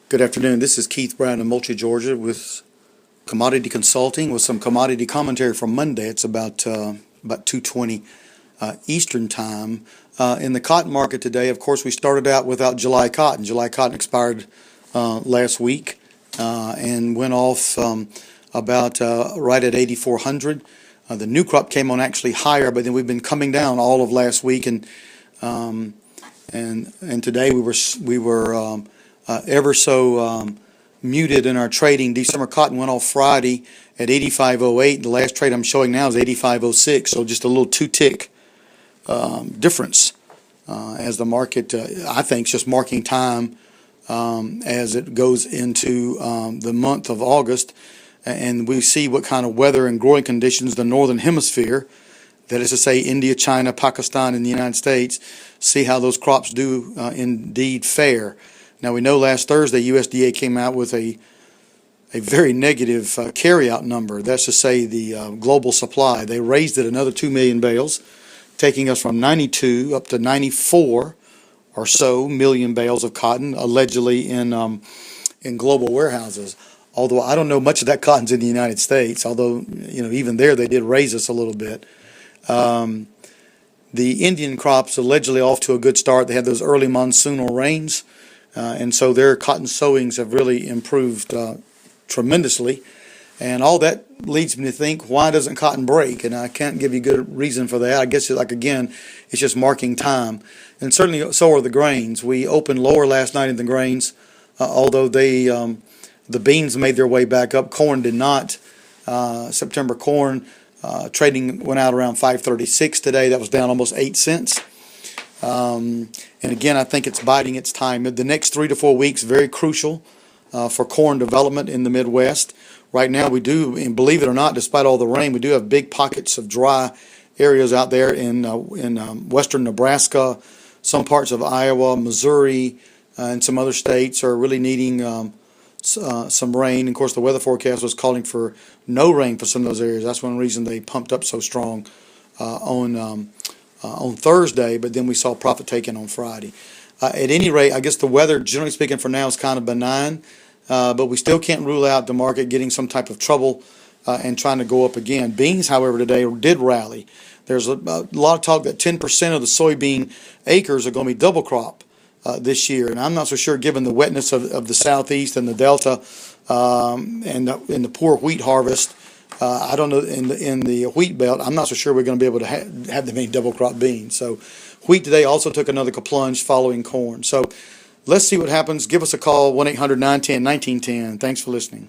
Good afternoon. This is Keith Brown in Moultrie, Georgia with Commodity Consulting with some commodity commentary from Monday. It's about 2:20 Eastern Time. In the cotton market today, of course, we started out without July cotton. July cotton expired last week and went off about right at 8,400. The new crop came on actually higher, but then we've been coming down all of last week, and today we were ever so muted in our trading. December cotton went off Friday at 85.08. The last trade I'm showing now is 85.06, so just a little two-tick difference as the market, I think, is just marking time as it goes into the month of August, and we see what kind of weather and growing conditions the northern hemisphere, that is to say India, China, Pakistan, and the United States, see how those crops do indeed fare. Now, we know last Thursday USDA came out with a very negative carryout number. That's to say the global supply. They raised it another 2 million bales, taking us from 92 up to 94 or so million bales of cotton, allegedly in global warehouses. Although I don't know much of that cotton's in the United States, although even there they did raise us a little bit. The Indian crops allegedly off to a good start. They had those early monsoonal rains. And so their cotton sowings have really improved tremendously. And all that leads me to think, why doesn't cotton break? And I can't give you good reason for that. I guess, again, it's just marking time. And certainly so are the grains. We opened lower last night in the grains, although the beans made their way back up. Corn did not. September corn trading went out around 5.36 today. That was down almost 8 cents. And again, I think it's biding its time. The next 3 to 4 weeks, very crucial for corn development in the Midwest. Right now, we do, and believe it or not, despite all the rain, we do have big pockets of dry areas out there in western Nebraska, some parts of Iowa, Missouri, and some other states are really needing some rain. And of course, the weather forecast was calling for no rain for some of those areas. That's one reason they pumped up so strong on Thursday, but then we saw profit taken on Friday. At any rate, I guess the weather, generally speaking, for now is kind of benign, but we still can't rule out the market getting some type of trouble and trying to go up again. Beans, however, today did rally. There's a lot of talk that 10% of the soybean acres are going to be double crop this year, and I'm not so sure, given the wetness of the southeast and the delta and the poor wheat harvest. I don't know, in the wheat belt, I'm not so sure we're going to be able to have that many double crop beans. So wheat today also took another plunge following corn. So let's see what happens. Give us a call, 1-800-910-1910. Thanks for listening.